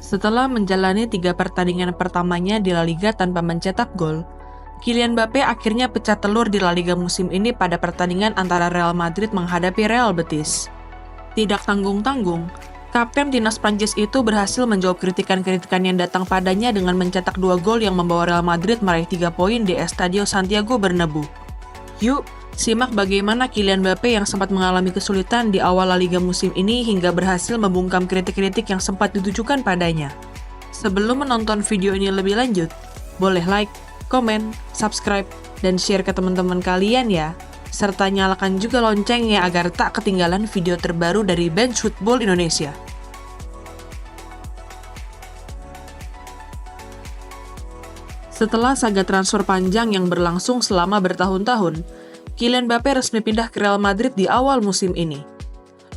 Setelah menjalani 3 pertandingan pertamanya di La Liga tanpa mencetak gol, Kylian Mbappé akhirnya pecah telur di La Liga musim ini pada pertandingan antara Real Madrid menghadapi Real Betis. Tidak tanggung-tanggung, Kapten timnas Prancis itu berhasil menjawab kritikan-kritikan yang datang padanya dengan mencetak 2 gol yang membawa Real Madrid meraih 3 poin di Estadio Santiago Bernabeu. Yuk, simak bagaimana Kylian Mbappé yang sempat mengalami kesulitan di awal La Liga musim ini hingga berhasil membungkam kritik-kritik yang sempat ditujukan padanya. Sebelum menonton video ini lebih lanjut, boleh like, komen, subscribe, dan share ke teman-teman kalian ya. Serta nyalakan juga loncengnya agar tak ketinggalan video terbaru dari Bench Football Indonesia. Setelah saga transfer panjang yang berlangsung selama bertahun-tahun, Kylian Mbappé resmi pindah ke Real Madrid di awal musim ini.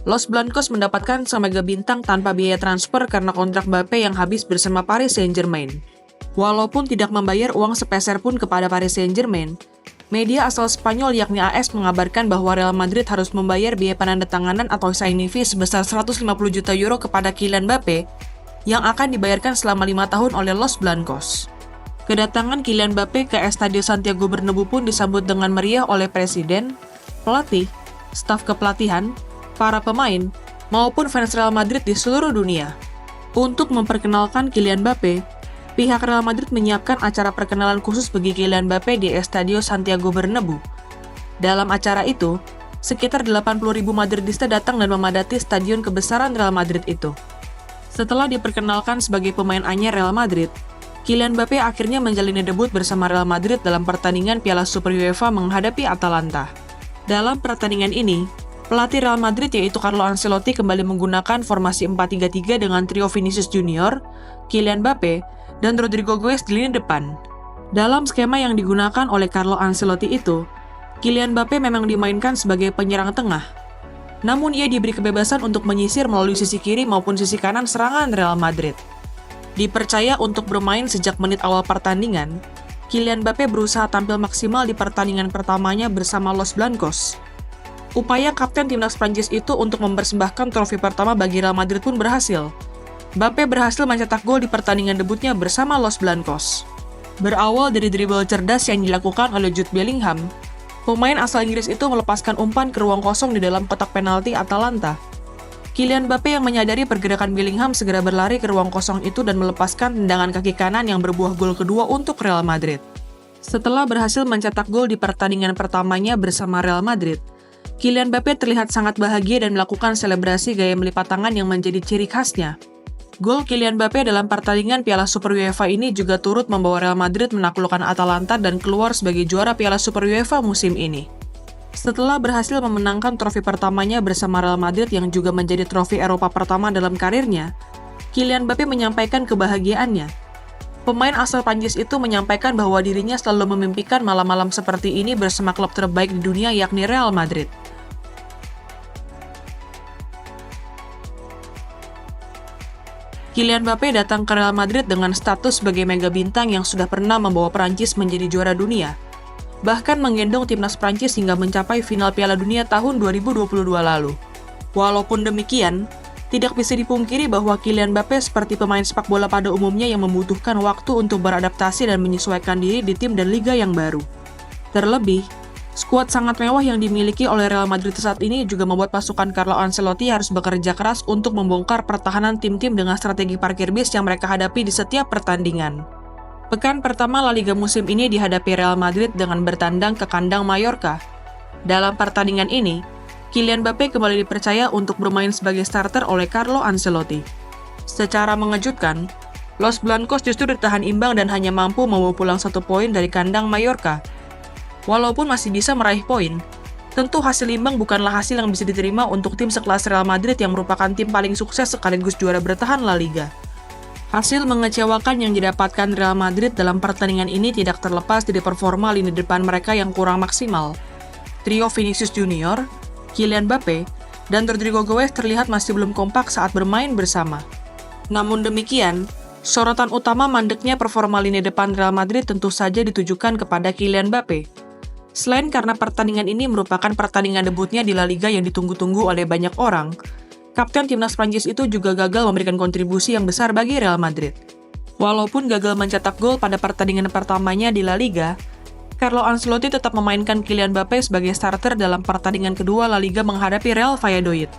Los Blancos mendapatkan sang mega bintang tanpa biaya transfer karena kontrak Mbappé yang habis bersama Paris Saint-Germain. Walaupun tidak membayar uang sepeser pun kepada Paris Saint-Germain, media asal Spanyol yakni AS mengabarkan bahwa Real Madrid harus membayar biaya penandatanganan atau signing fee sebesar 150 juta euro kepada Kylian Mbappé yang akan dibayarkan selama 5 tahun oleh Los Blancos. Kedatangan Kylian Mbappé ke Estadio Santiago Bernabeu pun disambut dengan meriah oleh presiden, pelatih, staf kepelatihan, para pemain, maupun fans Real Madrid di seluruh dunia. Untuk memperkenalkan Kylian Mbappé, pihak Real Madrid menyiapkan acara perkenalan khusus bagi Kylian Mbappé di Estadio Santiago Bernabeu. Dalam acara itu, sekitar 80.000 Madridista datang dan memadati stadion kebesaran Real Madrid itu. Setelah diperkenalkan sebagai pemain anyar Real Madrid, Kylian Mbappé akhirnya menjalani debut bersama Real Madrid dalam pertandingan Piala Super UEFA menghadapi Atalanta. Dalam pertandingan ini, pelatih Real Madrid yaitu Carlo Ancelotti kembali menggunakan formasi 4-3-3 dengan trio Vinicius Junior, Kylian Mbappé, dan Rodrygo Goes di lini depan. Dalam skema yang digunakan oleh Carlo Ancelotti itu, Kylian Mbappé memang dimainkan sebagai penyerang tengah. Namun ia diberi kebebasan untuk menyisir melalui sisi kiri maupun sisi kanan serangan Real Madrid. Dipercaya untuk bermain sejak menit awal pertandingan, Kylian Mbappé berusaha tampil maksimal di pertandingan pertamanya bersama Los Blancos. Upaya kapten timnas Prancis itu untuk mempersembahkan trofi pertama bagi Real Madrid pun berhasil. Mbappé berhasil mencetak gol di pertandingan debutnya bersama Los Blancos. Berawal dari dribble cerdas yang dilakukan oleh Jude Bellingham, pemain asal Inggris itu melepaskan umpan ke ruang kosong di dalam kotak penalti Atalanta. Kylian Mbappé yang menyadari pergerakan Bellingham segera berlari ke ruang kosong itu dan melepaskan tendangan kaki kanan yang berbuah gol kedua untuk Real Madrid. Setelah berhasil mencetak gol di pertandingan pertamanya bersama Real Madrid, Kylian Mbappé terlihat sangat bahagia dan melakukan selebrasi gaya melipat tangan yang menjadi ciri khasnya. Gol Kylian Mbappé dalam pertandingan Piala Super UEFA ini juga turut membawa Real Madrid menaklukkan Atalanta dan keluar sebagai juara Piala Super UEFA musim ini. Setelah berhasil memenangkan trofi pertamanya bersama Real Madrid yang juga menjadi trofi Eropa pertama dalam karirnya, Kylian Mbappé menyampaikan kebahagiaannya. Pemain asal Prancis itu menyampaikan bahwa dirinya selalu memimpikan malam-malam seperti ini bersama klub terbaik di dunia yakni Real Madrid. Kylian Mbappé datang ke Real Madrid dengan status sebagai mega bintang yang sudah pernah membawa Prancis menjadi juara dunia, bahkan menggendong timnas Prancis hingga mencapai final Piala Dunia tahun 2022 lalu. Walaupun demikian, tidak bisa dipungkiri bahwa Kylian Mbappé seperti pemain sepak bola pada umumnya yang membutuhkan waktu untuk beradaptasi dan menyesuaikan diri di tim dan liga yang baru. Terlebih, skuad sangat mewah yang dimiliki oleh Real Madrid saat ini juga membuat pasukan Carlo Ancelotti harus bekerja keras untuk membongkar pertahanan tim-tim dengan strategi parkir bis yang mereka hadapi di setiap pertandingan. Pekan pertama La Liga musim ini dihadapi Real Madrid dengan bertandang ke kandang Mallorca. Dalam pertandingan ini, Kylian Mbappé kembali dipercaya untuk bermain sebagai starter oleh Carlo Ancelotti. Secara mengejutkan, Los Blancos justru ditahan imbang dan hanya mampu membawa pulang 1 poin dari kandang Mallorca. Walaupun masih bisa meraih poin, tentu hasil imbang bukanlah hasil yang bisa diterima untuk tim sekelas Real Madrid yang merupakan tim paling sukses sekaligus juara bertahan La Liga. Hasil mengecewakan yang didapatkan Real Madrid dalam pertandingan ini tidak terlepas dari performa lini depan mereka yang kurang maksimal. Trio Vinicius Junior, Kylian Mbappé, dan Rodrygo Goes terlihat masih belum kompak saat bermain bersama. Namun demikian, sorotan utama mandeknya performa lini depan Real Madrid tentu saja ditujukan kepada Kylian Mbappé. Selain karena pertandingan ini merupakan pertandingan debutnya di La Liga yang ditunggu-tunggu oleh banyak orang, Kapten timnas Prancis itu juga gagal memberikan kontribusi yang besar bagi Real Madrid. Walaupun gagal mencetak gol pada pertandingan pertamanya di La Liga, Carlo Ancelotti tetap memainkan Kylian Mbappé sebagai starter dalam pertandingan kedua La Liga menghadapi Real Valladolid.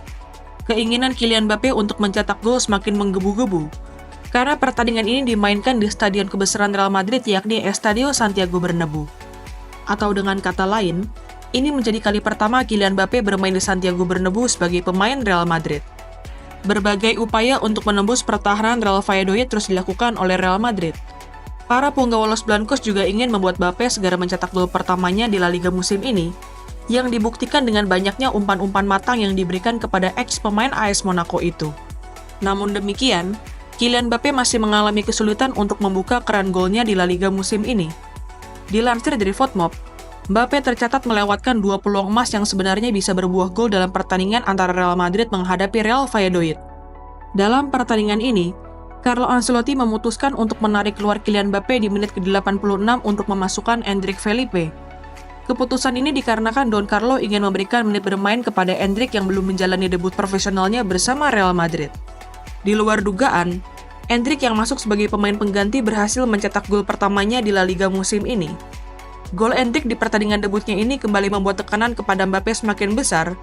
Keinginan Kylian Mbappé untuk mencetak gol semakin menggebu-gebu, karena pertandingan ini dimainkan di stadion kebesaran Real Madrid yakni Estadio Santiago Bernabéu. Atau dengan kata lain, ini menjadi kali pertama Kylian Mbappé bermain di Santiago Bernabéu sebagai pemain Real Madrid. Berbagai upaya untuk menembus pertahanan Real Valladolid terus dilakukan oleh Real Madrid. Para punggawa Los Blancos juga ingin membuat Mbappé segera mencetak gol pertamanya di La Liga musim ini, yang dibuktikan dengan banyaknya umpan-umpan matang yang diberikan kepada ex-pemain AS Monaco itu. Namun demikian, Kylian Mbappé masih mengalami kesulitan untuk membuka keran golnya di La Liga musim ini. Dilansir dari FOTMOB, Mbappé tercatat melewatkan 2 peluang emas yang sebenarnya bisa berbuah gol dalam pertandingan antara Real Madrid menghadapi Real Valladolid. Dalam pertandingan ini, Carlo Ancelotti memutuskan untuk menarik keluar Kylian Mbappé di menit ke-86 untuk memasukkan Endrick Felipe. Keputusan ini dikarenakan Don Carlo ingin memberikan menit bermain kepada Endrick yang belum menjalani debut profesionalnya bersama Real Madrid. Di luar dugaan, Endrick yang masuk sebagai pemain pengganti berhasil mencetak gol pertamanya di La Liga musim ini. Gol Endrick di pertandingan debutnya ini kembali membuat tekanan kepada Mbappé semakin besar,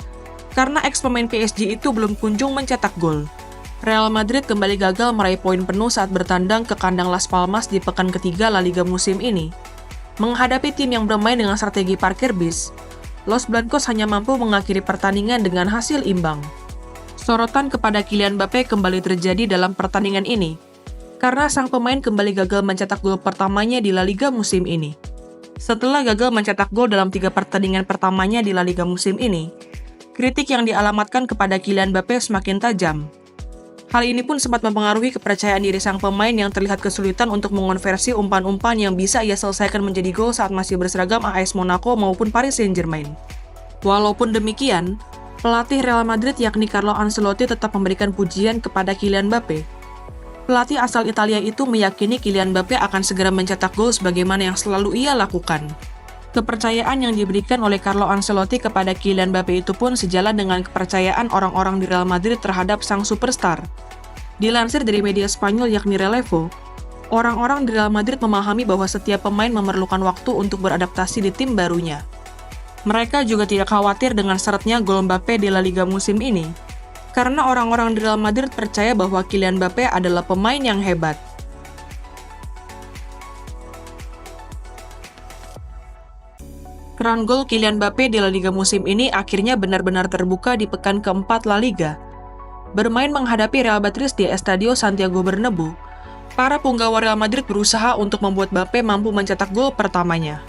karena ex-pemain PSG itu belum kunjung mencetak gol. Real Madrid kembali gagal meraih poin penuh saat bertandang ke kandang Las Palmas di pekan ketiga La Liga musim ini. Menghadapi tim yang bermain dengan strategi parkir bis, Los Blancos hanya mampu mengakhiri pertandingan dengan hasil imbang. Sorotan kepada Kylian Mbappé kembali terjadi dalam pertandingan ini, karena sang pemain kembali gagal mencetak gol pertamanya di La Liga musim ini. Setelah gagal mencetak gol dalam 3 pertandingan pertamanya di La Liga musim ini, kritik yang dialamatkan kepada Kylian Mbappé semakin tajam. Hal ini pun sempat mempengaruhi kepercayaan diri sang pemain yang terlihat kesulitan untuk mengonversi umpan-umpan yang bisa ia selesaikan menjadi gol saat masih berseragam AS Monaco maupun Paris Saint-Germain. Walaupun demikian, pelatih Real Madrid yakni Carlo Ancelotti tetap memberikan pujian kepada Kylian Mbappé. Pelatih asal Italia itu meyakini Kylian Mbappé akan segera mencetak gol sebagaimana yang selalu ia lakukan. Kepercayaan yang diberikan oleh Carlo Ancelotti kepada Kylian Mbappé itu pun sejalan dengan kepercayaan orang-orang di Real Madrid terhadap sang superstar. Dilansir dari media Spanyol yakni Relevo, orang-orang di Real Madrid memahami bahwa setiap pemain memerlukan waktu untuk beradaptasi di tim barunya. Mereka juga tidak khawatir dengan syaratnya gol Mbappé di La Liga musim ini, karena orang-orang di Real Madrid percaya bahwa Kylian Mbappé adalah pemain yang hebat. Keran gol Kylian Mbappé di La Liga musim ini akhirnya benar-benar terbuka di pekan keempat La Liga. Bermain menghadapi Real Betis di Estadio Santiago Bernabéu, para punggawa Real Madrid berusaha untuk membuat Mbappé mampu mencetak gol pertamanya.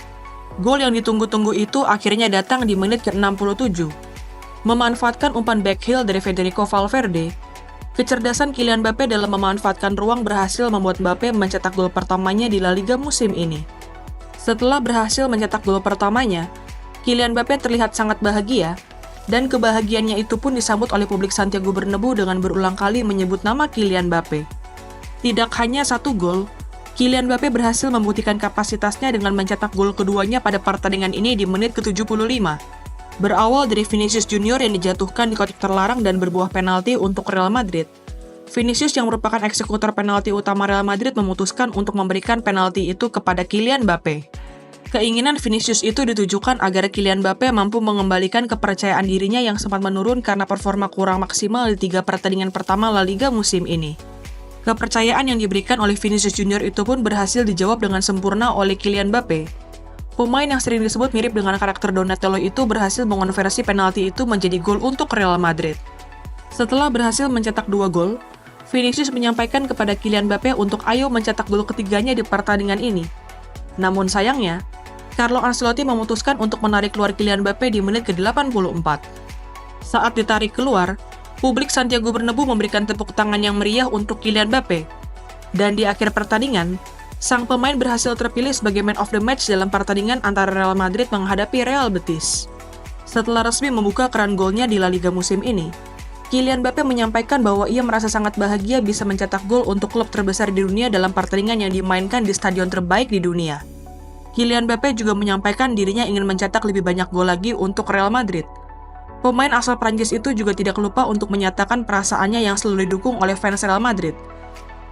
Gol yang ditunggu-tunggu itu akhirnya datang di menit ke-67. Memanfaatkan umpan backheel dari Federico Valverde, kecerdasan Kylian Mbappé dalam memanfaatkan ruang berhasil membuat Mbappé mencetak gol pertamanya di La Liga musim ini. Setelah berhasil mencetak gol pertamanya, Kylian Mbappé terlihat sangat bahagia, dan kebahagiaannya itu pun disambut oleh publik Santiago Bernabéu dengan berulang kali menyebut nama Kylian Mbappé. Tidak hanya 1 gol, Kylian Mbappé berhasil membuktikan kapasitasnya dengan mencetak gol keduanya pada pertandingan ini di menit ke-75. Berawal dari Vinicius Junior yang dijatuhkan di kotak terlarang dan berbuah penalti untuk Real Madrid, Vinicius yang merupakan eksekutor penalti utama Real Madrid memutuskan untuk memberikan penalti itu kepada Kylian Mbappé. Keinginan Vinicius itu ditujukan agar Kylian Mbappé mampu mengembalikan kepercayaan dirinya yang sempat menurun karena performa kurang maksimal di 3 pertandingan pertama La Liga musim ini. Kepercayaan yang diberikan oleh Vinicius Junior itu pun berhasil dijawab dengan sempurna oleh Kylian Mbappé. Pemain yang sering disebut mirip dengan karakter Donatello itu berhasil mengonversi penalti itu menjadi gol untuk Real Madrid. Setelah berhasil mencetak 2 gol, Vinicius menyampaikan kepada Kylian Mbappé untuk ayo mencetak gol ketiganya di pertandingan ini. Namun sayangnya, Carlo Ancelotti memutuskan untuk menarik keluar Kylian Mbappé di menit ke-84. Saat ditarik keluar, publik Santiago Bernabéu memberikan tepuk tangan yang meriah untuk Kylian Mbappé. Dan di akhir pertandingan, sang pemain berhasil terpilih sebagai man of the match dalam pertandingan antara Real Madrid menghadapi Real Betis. Setelah resmi membuka keran golnya di La Liga musim ini, Kylian Mbappé menyampaikan bahwa ia merasa sangat bahagia bisa mencetak gol untuk klub terbesar di dunia dalam pertandingan yang dimainkan di stadion terbaik di dunia. Kylian Mbappé juga menyampaikan dirinya ingin mencetak lebih banyak gol lagi untuk Real Madrid. Pemain asal Prancis itu juga tidak lupa untuk menyatakan perasaannya yang selalu didukung oleh fans Real Madrid.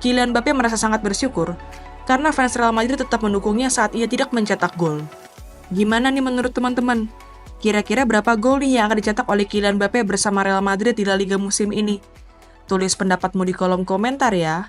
Kylian Mbappé merasa sangat bersyukur karena fans Real Madrid tetap mendukungnya saat ia tidak mencetak gol. Gimana nih menurut teman-teman? Kira-kira berapa gol nih yang akan dicetak oleh Kylian Mbappé bersama Real Madrid di La Liga musim ini? Tulis pendapatmu di kolom komentar ya.